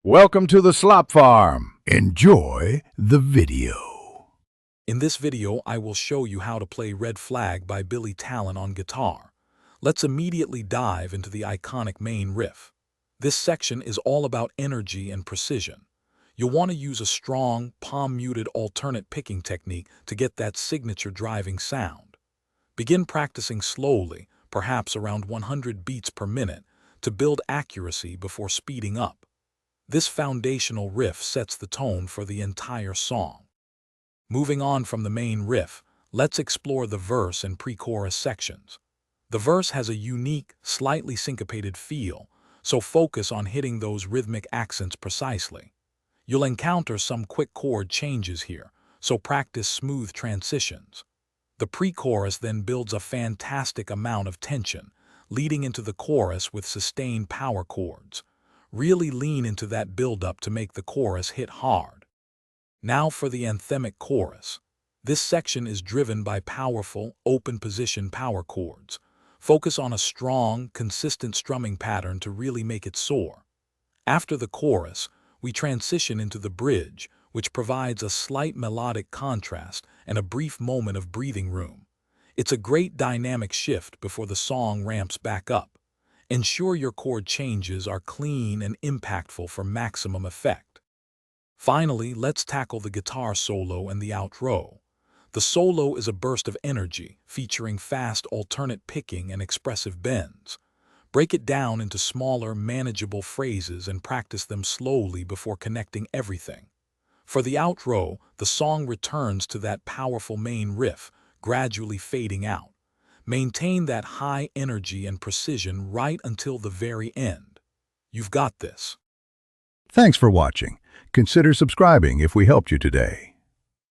Welcome to the Slop Farm. Enjoy the video. In this video, I will show you how to play Red Flag by Billy Talent on guitar. Let's immediately dive into the iconic main riff. This section is all about energy and precision. You'll want to use a strong, palm-muted alternate picking technique to get that signature driving sound. Begin practicing slowly, perhaps around 100 beats per minute, to build accuracy before speeding up. This foundational riff sets the tone for the entire song. Moving on from the main riff, let's explore the verse and pre-chorus sections. The verse has a unique, slightly syncopated feel, so focus on hitting those rhythmic accents precisely. You'll encounter some quick chord changes here, so practice smooth transitions. The pre-chorus then builds a fantastic amount of tension, leading into the chorus with sustained power chords. Really lean into that build-up to make the chorus hit hard. Now for the anthemic chorus. This section is driven by powerful, open-position power chords. Focus on a strong, consistent strumming pattern to really make it soar. After the chorus, we transition into the bridge, which provides a slight melodic contrast and a brief moment of breathing room. It's a great dynamic shift before the song ramps back up. Ensure your chord changes are clean and impactful for maximum effect. Finally, let's tackle the guitar solo and the outro. The solo is a burst of energy, featuring fast alternate picking and expressive bends. Break it down into smaller, manageable phrases and practice them slowly before connecting everything. For the outro, the song returns to that powerful main riff, gradually fading out. Maintain that high energy and precision right until the very end. You've got this. Thanks for watching. Consider subscribing if we helped you today.